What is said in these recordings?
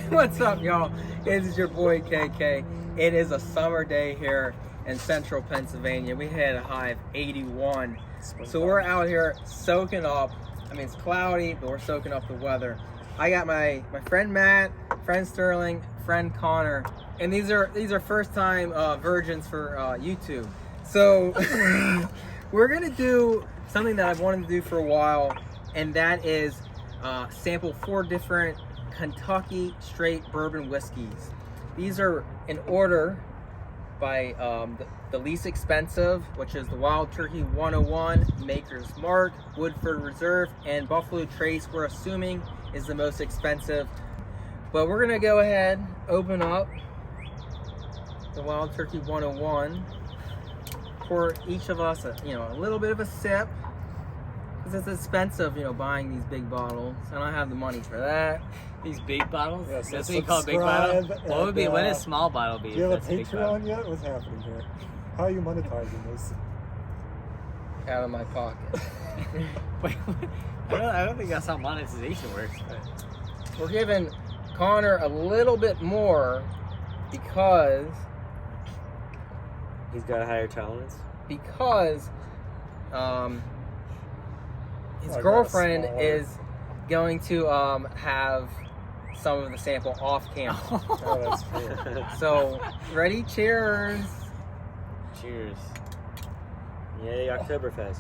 What's up, y'all? It is your boy KK. It is a summer day here in central Pennsylvania. We had a high of 81. So we're out here soaking up. I mean, it's cloudy, but we're soaking up the weather. I got my friend Matt, friend Sterling, friend Connor, and these are first time virgins for YouTube. So we're gonna do something that I've wanted to do for a while, and that is sample 4 different Kentucky straight bourbon whiskeys. These are in order by the least expensive, which is the Wild Turkey 101, Maker's Mark, Woodford Reserve, and Buffalo Trace, we're assuming is the most expensive. But we're gonna go ahead, open up the Wild Turkey 101, pour each of us a little bit of a sip, because it's expensive, buying these big bottles. I don't have the money for that. These big bottles? Yes, that's what you call a big bottle? What would be? What is small bottle be? Do you have a Patreon yet? What's happening here? How are you monetizing this? Out of my pocket. Wait, I don't think that's how monetization works. But. We're giving Connor a little bit more because he's got a higher tolerance. Because his girlfriend is going to have some of the sample off camera. Oh, that's true. So, ready? Cheers. Cheers. Yay, Oktoberfest.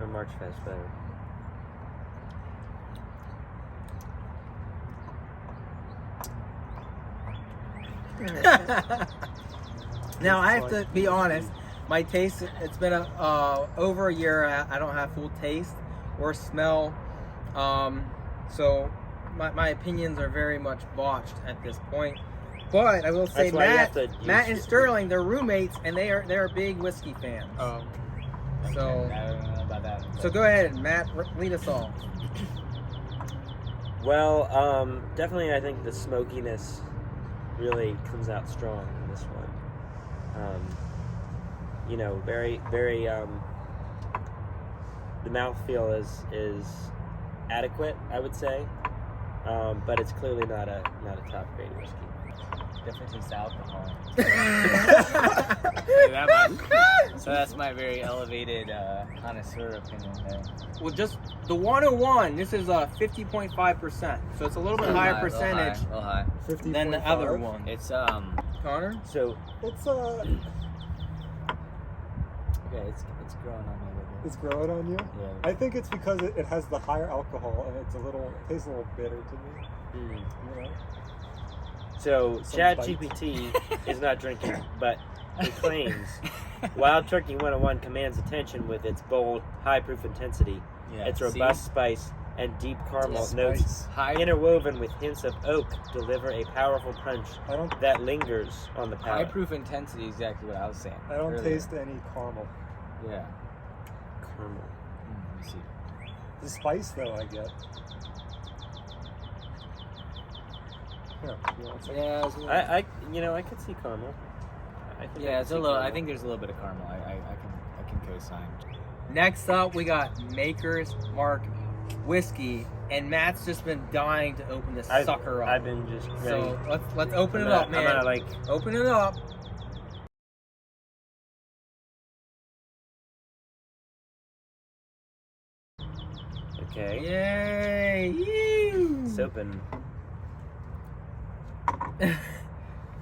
Or Marchfest, better. Now, I have to be honest. My taste, it's been over a year. I don't have full taste or smell. So my opinions are very much botched at this point. But I will say, Matt and Sterling, they're roommates, and they're big whiskey fans. Oh. So I don't know about that. So go ahead, Matt, lead us all. Well, definitely I think the smokiness really comes out strong in this one. Very, very, the mouthfeel is adequate, I would say, but it's clearly not a top grade whiskey. Definitely tastes alcohol. So that's my very elevated connoisseur opinion there. Well, just the 101, this is 50.5%, so it's a little bit higher percentage A little high. than the other one. It's Connor? So It's okay, it's growing on me a little bit. it's growing on you. Yeah. I think it's because it has the higher alcohol and it tastes a little bitter to me. You know? So Some ChatGPT is not drinking, but it claims Wild Turkey 101 commands attention with its bold, high-proof intensity, its robust spice, and deep caramel notes, interwoven with hints of oak, deliver a powerful punch that lingers on the palate. High-proof intensity is exactly what I was saying. I don't earlier. taste any caramel. Yeah. Caramel. Let me see. The spice, though, I get. Here, you want some? Yeah, I could see caramel. it's a little. I think there's a little bit of caramel. I can co-sign. Next up, we got Maker's Mark whiskey, and Matt's just been dying to open this sucker up. I've been just ready. So let's open it up, man. I'm gonna open it up. Okay. Yay! Yee! It's open. You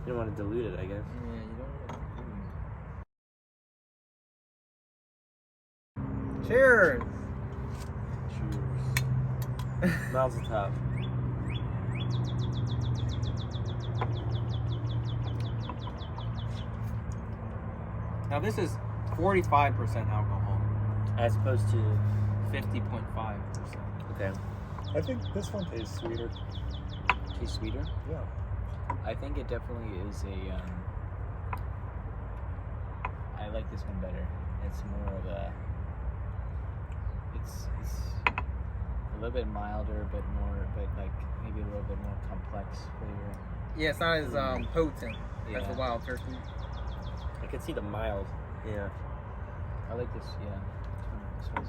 don't want to dilute it, I guess. Yeah, you don't. Cheers. Cheers. Mazel tov. Now this is 45% alcohol, As opposed to 50.5%. okay. I think this one tastes sweeter. Tastes sweeter. Yeah. I think it definitely is a. I like this one better. It's more of a. It's a little bit milder, but maybe a little bit more complex flavor. Yeah, it's not as potent as the Yeah. Wild Turkey. I can see the mild. Yeah. I like this. Yeah. This one's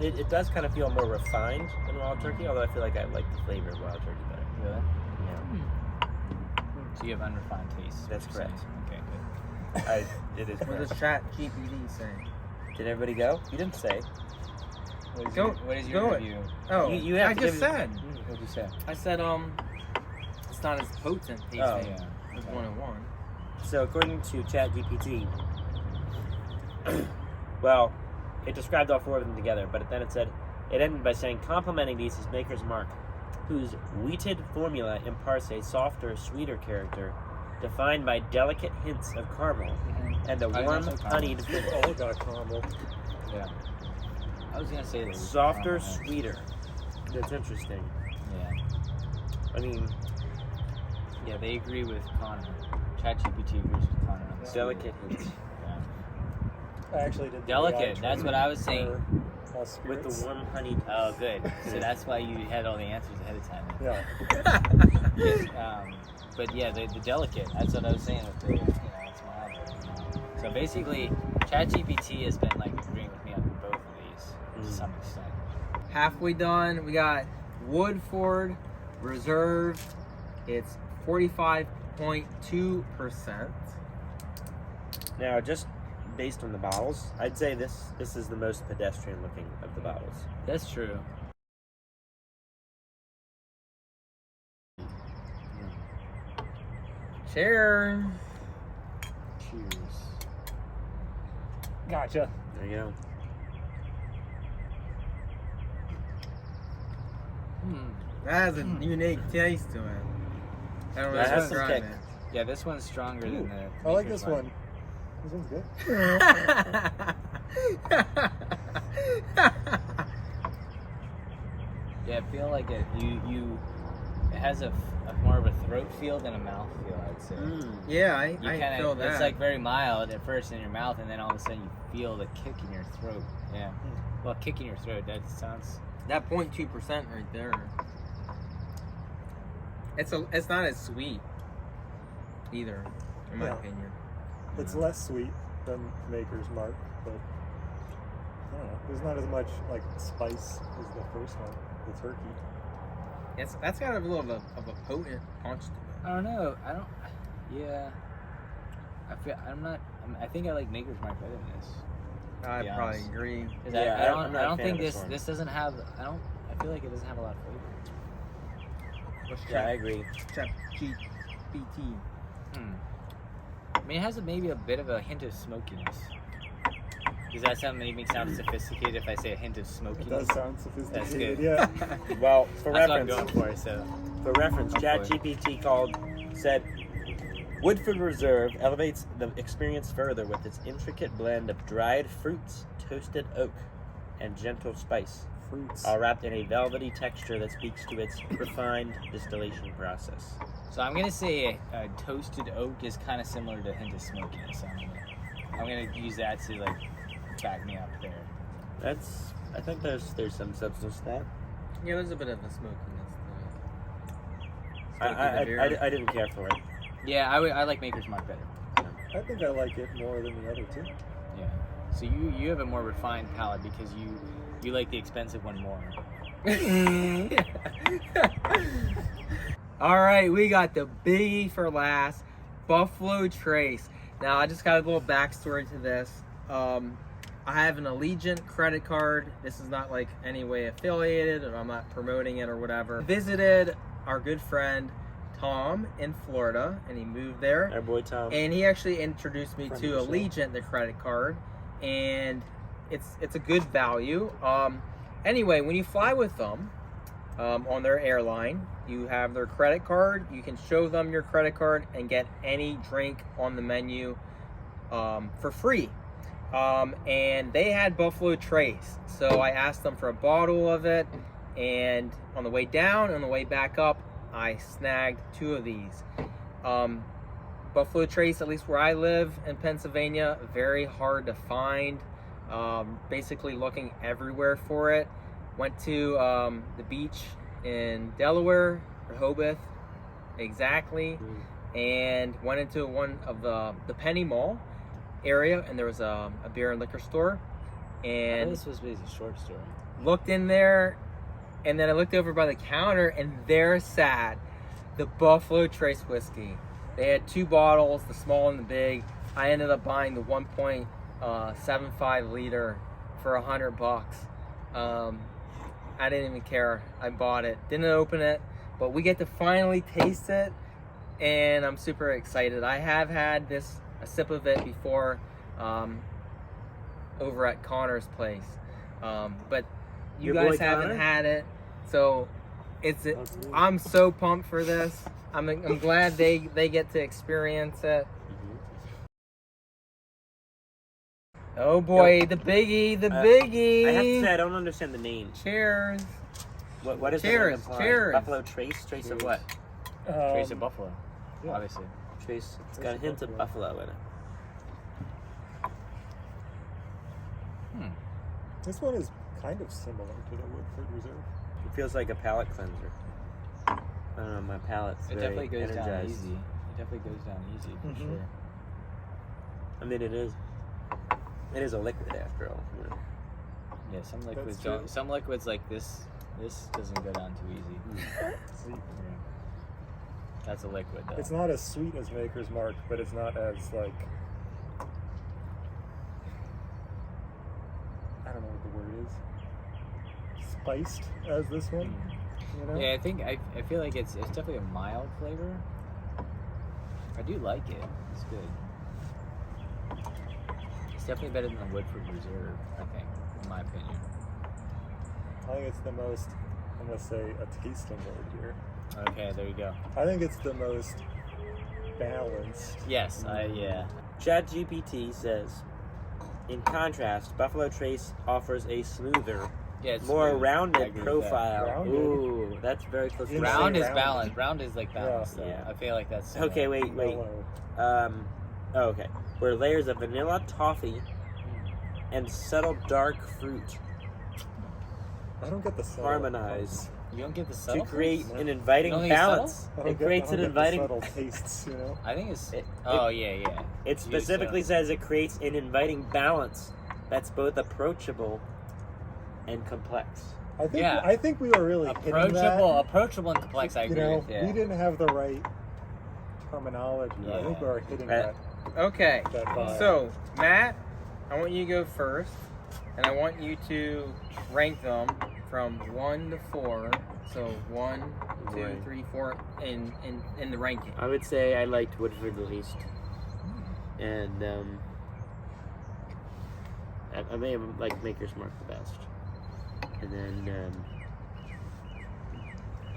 it does kind of feel more refined than wild turkey, although I feel like I like the flavor of wild turkey better. Really? Yeah. So you have unrefined taste. That's you're saying. correct. Okay, It is What correct. does Chat GPT say? Did everybody go? You didn't say. good. Go- What is your go it. review? Oh, You have I to just give it- said. What did you say? I said it's not as potent tasting Oh, yeah. as Okay. 101. So according to ChatGPT, well, it described all four of them together, but then it ended by saying, complimenting these is Maker's Mark, whose wheated formula imparts a softer, sweeter character, defined by delicate hints of caramel and a I warm, was also honeyed caramel. finish. All got caramel. Yeah. I was gonna say that. Softer, caramel. sweeter. That's interesting. Yeah. I mean, Yeah, they agree with Connor. ChatGPT agrees with Connor on this. delicate hints. Yeah. I actually did. Delicate, that's what I was saying. With the warm, honeyed. Oh, good. So that's why you had all the answers ahead of time. Yeah. But yeah, the delicate. That's what I was saying with the. It's mild. So basically, ChatGPT has been like agreeing with me on both of these to some extent. Halfway done. We got Woodford Reserve. It's 45.2%. Now, just based on the bottles, I'd say this is the most pedestrian looking of the bottles. That's true. Cheers. Cheers. Gotcha. There you go. That has a unique taste to it. I don't know That how to has some describe kick. Yeah, this one's stronger than the. I like Maker's this Mark. one. This one's good. Yeah, I feel like it has a more of a throat feel than a mouth feel, I'd say. Yeah, I You feel kinda, that. it's like very mild at first in your mouth, and then all of a sudden you feel the kick in your throat. Yeah. Well, kick in your throat, that sounds. that 0.2% right there. It's not as sweet either, in my Yeah. opinion. It's less sweet than Maker's Mark, but I don't know. There's not as much like spice as the first one, the turkey. That's got a little of a potent punch to it. I don't know. Yeah. I think I like Maker's Mark better than this. I Yeah, probably honest. agree. 'Cause Yeah, I I'm not a don't fan think of this one. this doesn't have. I feel like it doesn't have a lot of flavor. Let's Yeah, I check agree. GPT. I mean, it has maybe a bit of a hint of smokiness. Does that make me sound sophisticated if I say a hint of It smokiness? does sound sophisticated. good. Yeah. Well, for That's what I'm reference, going for. So ChatGPT said, Woodford Reserve elevates the experience further with its intricate blend of dried fruits, toasted oak, and gentle spice, Fruits. all wrapped in a velvety texture that speaks to its refined distillation process. So I'm gonna say a toasted oak is kind of similar to a hint of smokiness. I'm gonna use that to like back me up there. I think there's some substance to that. Yeah, there's a bit of a smokiness to it. I didn't care for it. Yeah, I like Maker's Mark better. I think I like it more than the other two. Yeah. So you have a more refined palate because you like the expensive one more. All right, we got the biggie for last, Buffalo Trace. Now, I just got a little backstory to this. I have an Allegiant credit card. This is not like any way affiliated, and I'm not promoting it or whatever. Visited our good friend Tom in Florida, and he moved there. Our boy Tom. And he actually introduced me Friend to of the show. Allegiant, the credit card, and it's a good value. Anyway, when you fly with them on their airline, you have their credit card. You can show them your credit card and get any drink on the menu for free. And they had Buffalo Trace, so I asked them for a bottle of it. And on the way down and on the way back up, I snagged 2 of these. Buffalo Trace, at least where I live in Pennsylvania, very hard to find. Basically looking everywhere for it. Went to the beach in Delaware, Rehoboth, exactly, and went into one of the Penny Mall area, and there was a beer and liquor store. I thought And this was a short story. looked in there, and then I looked over by the counter, and there sat the Buffalo Trace whiskey. They had 2 bottles, the small and the big. I ended up buying the 1.75 liter for $100. I didn't even care. I bought it. Didn't open it, but we get to finally taste it, and I'm super excited. I have had a sip of it before over at Conor's place, but you Your boy guys haven't Conor? had it, so I'm so pumped for this. I'm glad they get to experience it. Oh boy, the biggie, the biggie. I have to say, I don't understand the name. Cheers. What is Cheers, the name? cheers. Buffalo Trace? Trace of what? Trace of buffalo, yeah. obviously. Trace. It's Trace got of hints of buffalo. buffalo in it. This one is kind of similar to the Woodford Reserve. It feels like a palate cleanser. I don't know, my palate's It very definitely goes down energized. easy. It definitely goes down easy for Mhm. sure. I mean, it is a liquid after all. You know? Yeah, some liquids true. don't. Some liquids like this doesn't go down too easy. Sweet. That's a liquid though. It's not as sweet as Maker's Mark, but it's not as like, I don't know what the word is, spiced as this one. You know? Yeah, I feel like it's definitely a mild flavor. I do like it. It's good. It's definitely better than the Woodford Reserve, I think, in my opinion. I think it's the most, I'm gonna say a tasting word here. Okay, there you go. I think it's the most balanced. Yes, yeah. ChatGPT says, in contrast, Buffalo Trace offers a smoother, Yeah, it's more smooth. I rounded agree with that. profile. Rounded? Ooh, that's very close to Insane Round is rounded. balanced. Round is like balanced though. Yeah. I feel like that's Okay, wait. Mellow. Oh, okay. Where layers of vanilla toffee and subtle dark fruit I don't get the subtle. harmonize You don't get the to subtle create fruits? an inviting You don't think it's balance. I don't It get- creates I an don't get the inviting. subtle tastes, you know. I think it's. It- Oh yeah. It specifically says it creates an inviting balance that's both approachable and complex. I think Yeah. I think we were really hitting that. Approachable and complex. I You agree know, with. Yeah. we didn't have the right terminology. I think we Yeah. were hitting Right. Okay, that vibe. so Matt, I want you to go first, and I want you to rank them from 1 to 4. So 1, 2, Right. 3, 4 in the ranking. I would say I liked Woodford the least, and I may have liked Maker's Mark the best, and then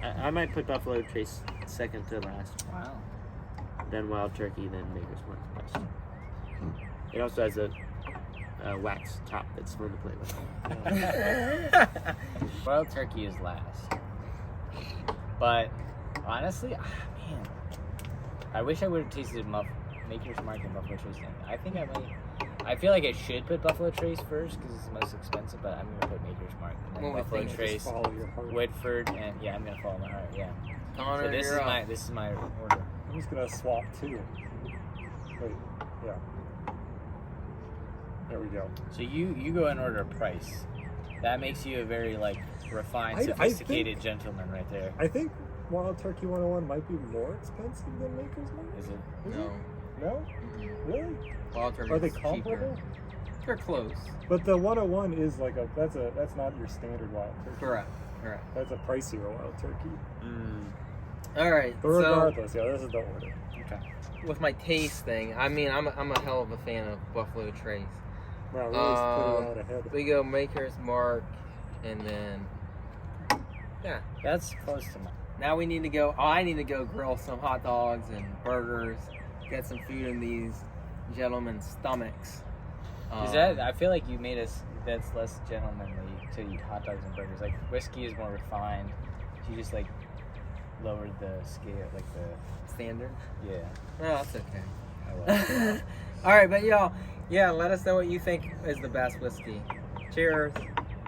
I might put Buffalo Trace second to last, Wow. then Wild Turkey, then Maker's Mark the best. It also has a wax top that's fun to play with. Wild turkey is last. But honestly, man, I wish I would have tasted Maker's Mark and Buffalo Trace. I think I might. I feel like I should put Buffalo Trace first because it's the most expensive, but I'm gonna put Maker's Mark and then Well, I Buffalo think Trace, Just follow your heart. Woodford, and yeah, I'm gonna follow my heart. Yeah. Connor, So this you're up. is my order. I'm just gonna swap 2. Wait, yeah. There we go. So you go in order of price. That makes you a very like refined, I sophisticated think- gentleman right there. I think Wild Turkey 101 might be more expensive than Maker's Mark. Is it? No, No? Really? Wild Turkey Are they is comparable? cheaper. They're close. But the 101 is like that's not your standard Wild Turkey. Correct. That's a pricier Wild Turkey. All right. But So regardless, yeah, this is the order. Okay. with my taste thing, I mean, I'm a hell of a fan of Buffalo Trace. Wow, really put it out ahead. We go Maker's Mark, and then yeah. That's close to mine. Now we need to go. I need to go grill some hot dogs and burgers. Get some food in these gentlemen's stomachs. Is that? I feel like you made us. That's less gentlemanly to eat hot dogs and burgers. Like whiskey is more refined. You just like lowered the scale, like the standard? yeah. No, that's okay. I love it. All right, but y'all, yeah, let us know what you think is the best whiskey. Cheers.